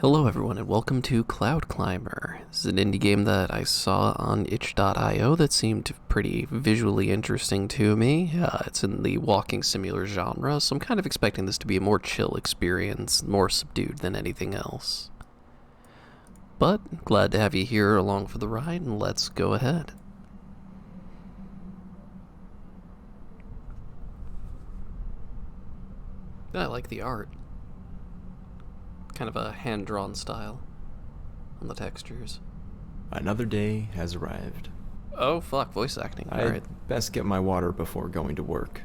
Hello everyone and welcome to Cloud Climber. This is an indie game that I saw on itch.io that seemed pretty visually interesting to me. It's in the walking simulator genre, so I'm kind of expecting this to be a more chill experience, more subdued than anything else. But glad to have you here along for the ride, and let's go ahead. I like the art. Kind of a hand-drawn style on the textures. Another day has arrived. Oh fuck, voice acting. Alright. I'd best get my water before going to work.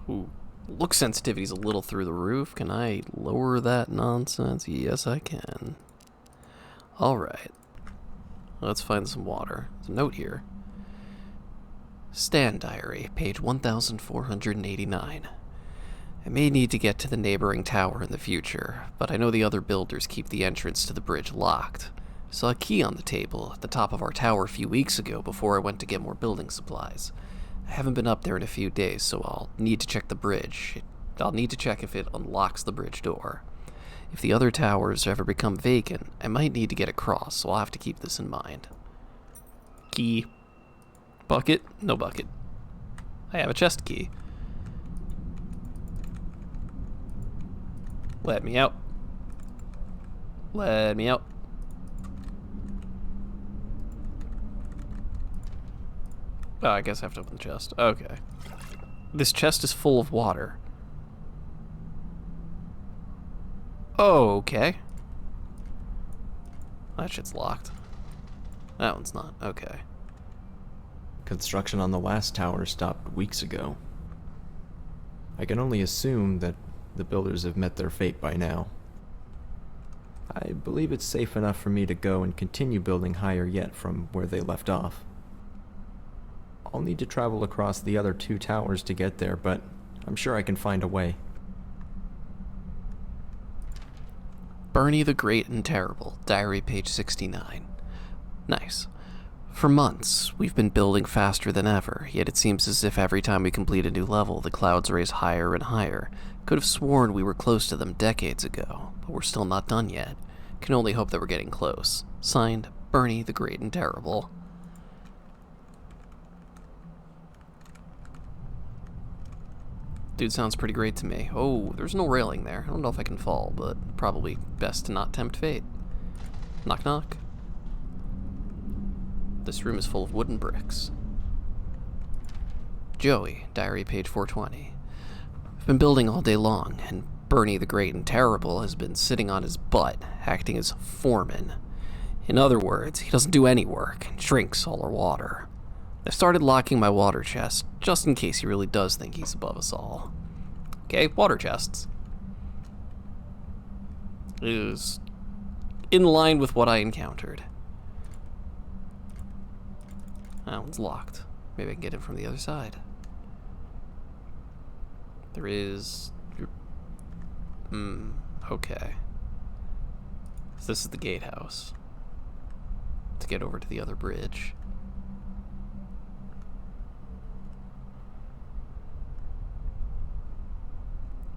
Ooh. Look sensitivity's a little through the roof. Can I lower that nonsense? Yes, I can. Alright. Let's find some water. There's a note here. Stand diary, page 1489. I may need to get to the neighboring tower in the future, but I know the other builders keep the entrance to the bridge locked. I saw a key on the table at the top of our tower a few weeks ago before I went to get more building supplies. I haven't been up there in a few days, so I'll need to check the bridge. I'll need to check if it unlocks the bridge door. If the other towers ever become vacant, I might need to get across, so I'll have to keep this in mind. Key. Bucket? No bucket. I have a chest key. Let me out. Let me out. Oh, I guess I have to open the chest. Okay. This chest is full of water. Oh, okay. That shit's locked. That one's not. Okay. Construction on the last tower stopped weeks ago. I can only assume that the builders have met their fate by now. I believe it's safe enough for me to go and continue building higher yet from where they left off. I'll need to travel across the other two towers to get there, but I'm sure I can find a way. Bernie the Great and Terrible, diary page 69. Nice. For months, we've been building faster than ever, yet it seems as if every time we complete a new level, the clouds raise higher and higher. Could have sworn we were close to them decades ago, but we're still not done yet. Can only hope that we're getting close. Signed, Bernie the Great and Terrible. Dude sounds pretty great to me. Oh, there's no railing there. I don't know if I can fall, but probably best to not tempt fate. Knock knock. This room is full of wooden bricks. Joey, diary page 420. I've been building all day long, and Bernie the Great and Terrible has been sitting on his butt, acting as foreman. In other words, he doesn't do any work and drinks all our water. I started locking my water chest, just in case he really does think he's above us all. Okay, water chests. It is in line with what I encountered. That one's locked. Maybe I can get in from the other side. There is... okay. So this is the gatehouse. To get over to the other bridge.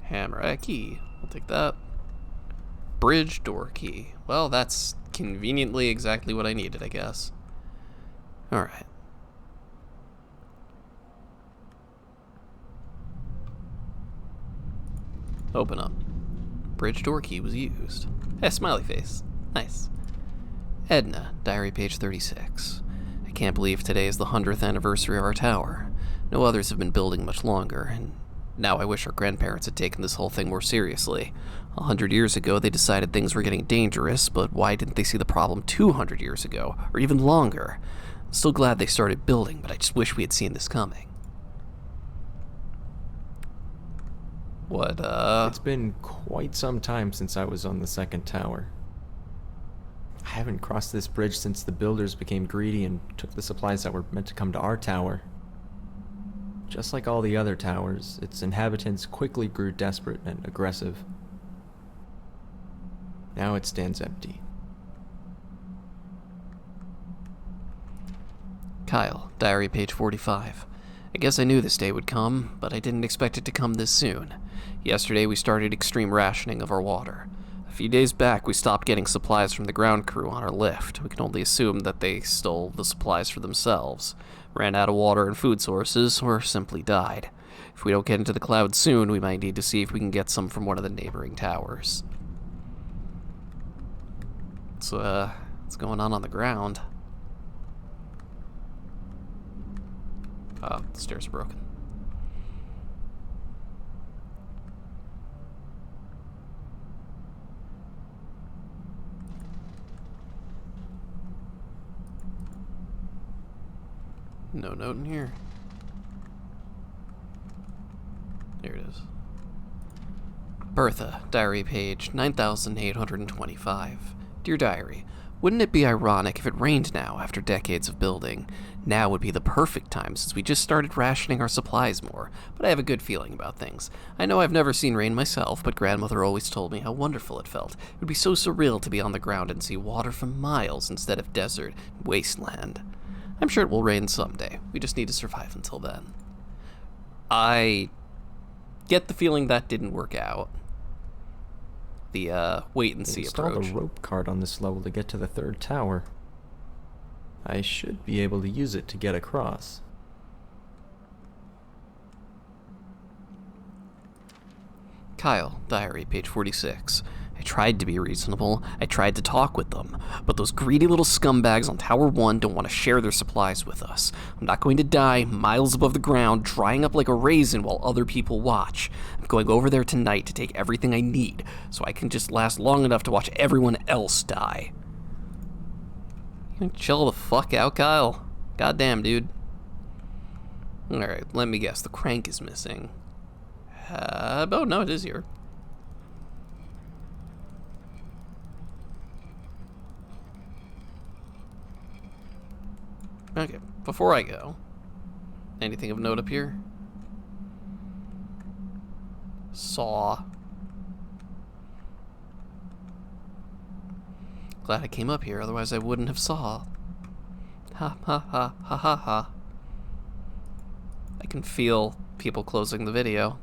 Hammer, a key. I'll take that. Bridge door key. Well, that's conveniently exactly what I needed, I guess. Alright. Open up. Bridge door key was used. Hey, smiley face. Nice. Edna, diary page 36. I can't believe today is the 100th anniversary of our tower. No others have been building much longer, and now I wish our grandparents had taken this whole thing more seriously. 100 years ago, they decided things were getting dangerous, but why didn't they see the problem 200 years ago, or even longer? I'm still glad they started building, but I just wish we had seen this coming. What, It's been quite some time since I was on the second tower. I haven't crossed this bridge since the builders became greedy and took the supplies that were meant to come to our tower. Just like all the other towers, its inhabitants quickly grew desperate and aggressive. Now it stands empty. Kyle, diary page 45. I guess I knew this day would come, but I didn't expect it to come this soon. Yesterday we started extreme rationing of our water. A few days back we stopped getting supplies from the ground crew on our lift. We can only assume that they stole the supplies for themselves, ran out of water and food sources, or simply died. If we don't get into the clouds soon, we might need to see if we can get some from one of the neighboring towers. So, what's going on the ground? The stairs are broken. No note in here. Here it is. Bertha, diary page 9825. Dear Diary, wouldn't it be ironic if it rained now after decades of building? Now would be the perfect time since we just started rationing our supplies more, but I have a good feeling about things. I know I've never seen rain myself, but grandmother always told me how wonderful it felt. It would be so surreal to be on the ground and see water for miles instead of desert and wasteland. I'm sure it will rain someday. We just need to survive until then. I get the feeling that didn't work out. The wait and see approach. Installed a rope cart on this level to get to the third tower. I should be able to use it to get across. Kyle, diary, page 46. I tried to be reasonable. I tried to talk with them. But those greedy little scumbags on Tower 1 don't want to share their supplies with us. I'm not going to die miles above the ground, drying up like a raisin while other people watch. I'm going over there tonight to take everything I need, so I can just last long enough to watch everyone else die. You can chill the fuck out, Kyle. Goddamn, dude. Alright, let me guess. The crank is missing. Oh, no, it is here. Okay, before I go, anything of note up here? Saw. Glad I came up here, otherwise I wouldn't have saw. Ha ha ha ha ha ha. I can feel people closing the video.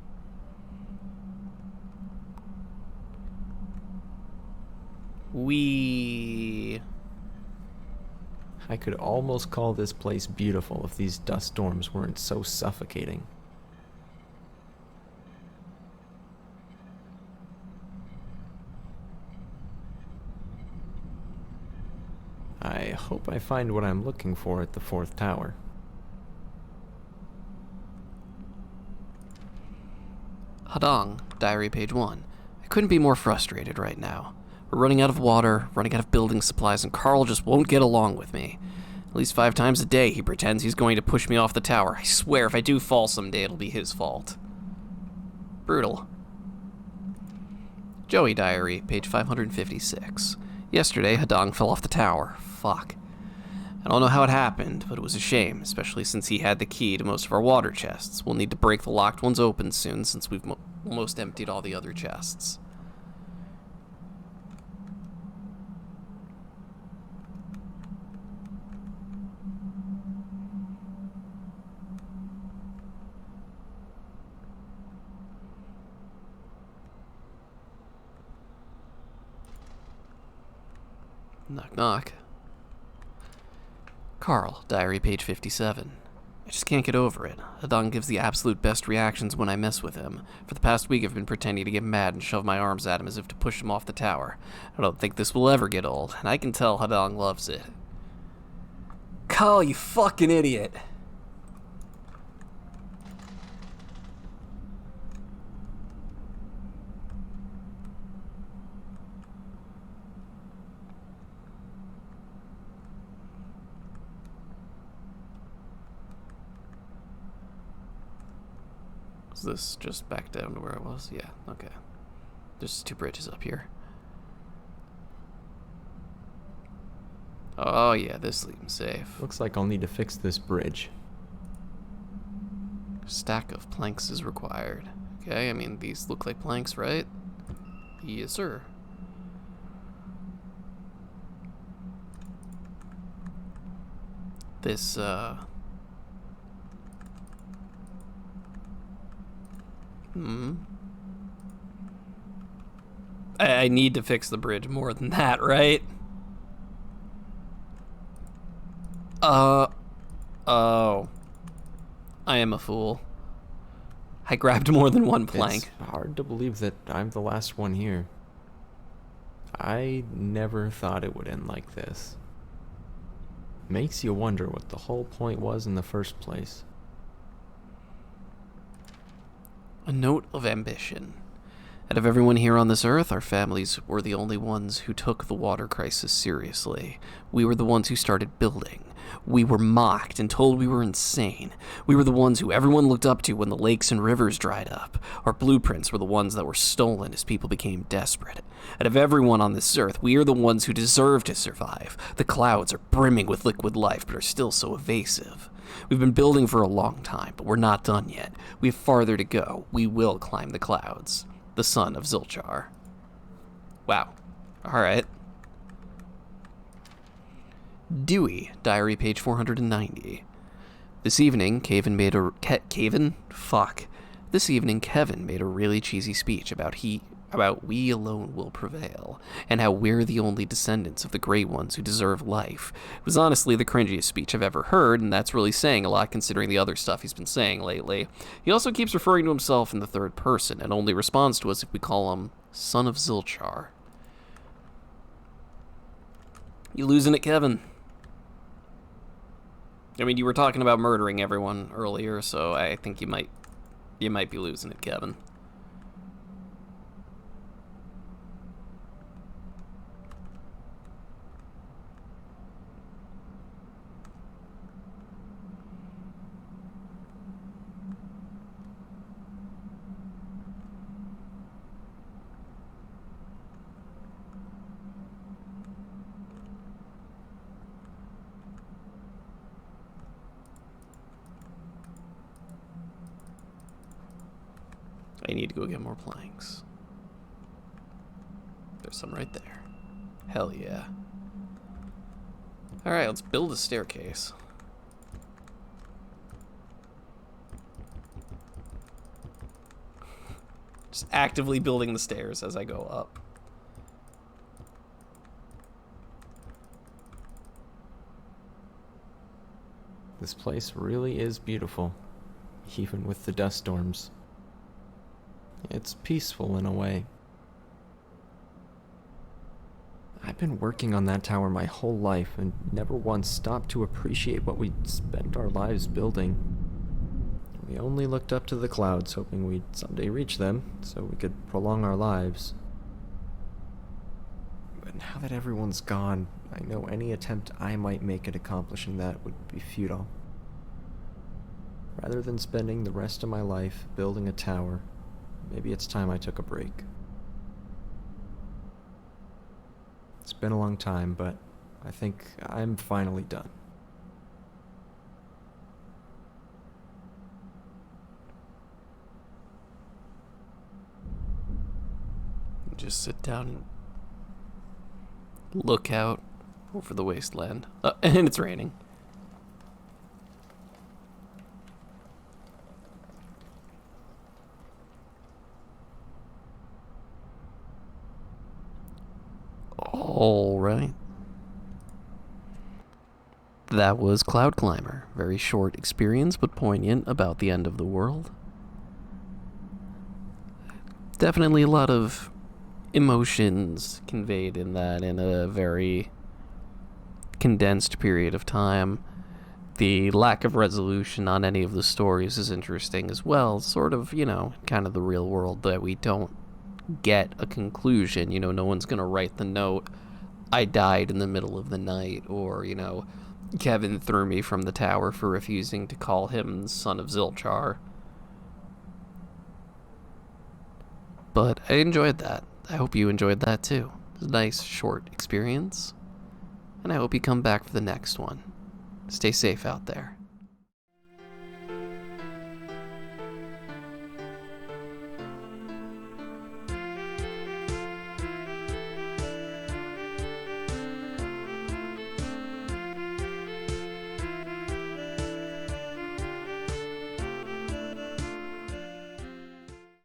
I could almost call this place beautiful if these dust storms weren't so suffocating. I hope I find what I'm looking for at the fourth tower. Hadong, diary page 1. I couldn't be more frustrated right now. We're running out of water, running out of building supplies, and Carl just won't get along with me. At least 5 times a day he pretends he's going to push me off the tower. I swear if I do fall someday, it'll be his fault. Brutal. Joey diary, page 556. Yesterday, Hadong fell off the tower. Fuck. I don't know how it happened, but it was a shame, especially since he had the key to most of our water chests. We'll need to break the locked ones open soon, since we've almost emptied all the other chests. Knock knock. Carl, diary page 57. I just can't get over it. Hadong gives the absolute best reactions when I mess with him. For the past week I've been pretending to get mad and shove my arms at him as if to push him off the tower. I don't think this will ever get old, and I can tell Hadong loves it. Carl, you fucking idiot! This just back down to where I was? Yeah, okay. There's 2 bridges up here. Oh yeah, this seems safe. Looks like I'll need to fix this bridge. Stack of planks is required. Okay, I mean, these look like planks, right? Yes, sir. This, I need to fix the bridge more than that, right? Oh. I am a fool. I grabbed more than one plank. It's hard to believe that I'm the last one here. I never thought it would end like this. Makes you wonder what the whole point was in the first place. A note of ambition. Out of everyone here on this earth, our families were the only ones who took the water crisis seriously. We were the ones who started building. We were mocked and told we were insane. We were the ones who everyone looked up to when the lakes and rivers dried up. Our blueprints were the ones that were stolen as people became desperate. Out of everyone on this earth, we are the ones who deserve to survive. The clouds are brimming with liquid life, but are still so evasive. We've been building for a long time, but we're not done yet. We have farther to go. We will climb the clouds. The son of Zilchar. Wow. Alright. Dewey, diary page 490. This evening, Kevin made a really cheesy speech about we alone will prevail, and how we're the only descendants of the great ones who deserve life. It was honestly the cringiest speech I've ever heard, and that's really saying a lot considering the other stuff he's been saying lately. He also keeps referring to himself in the third person, and only responds to us if we call him Son of Zilchar. You losing it, Kevin? I mean, you were talking about murdering everyone earlier, so I think you might be losing it, Kevin. I need to go get more planks. There's some right there. Hell yeah. Alright, let's build a staircase. Just actively building the stairs as I go up. This place really is beautiful, even with the dust storms. It's peaceful in a way. I've been working on that tower my whole life and never once stopped to appreciate what we'd spent our lives building. We only looked up to the clouds, hoping we'd someday reach them, so we could prolong our lives. But now that everyone's gone, I know any attempt I might make at accomplishing that would be futile. Rather than spending the rest of my life building a tower, maybe it's time I took a break. It's been a long time, but I think I'm finally done. Just sit down and look out over the wasteland. And it's raining. All right. That was Cloud Climber. Very short experience, but poignant about the end of the world. Definitely a lot of emotions conveyed in that in a very condensed period of time. The lack of resolution on any of the stories is interesting as well. Sort of, kind of the real world that we don't get a conclusion. No one's gonna write the note, I died in the middle of the night, or, Kevin threw me from the tower for refusing to call him son of Zilchar. But I enjoyed that. I hope you enjoyed that too. It was a nice, short experience. And I hope you come back for the next one. Stay safe out there.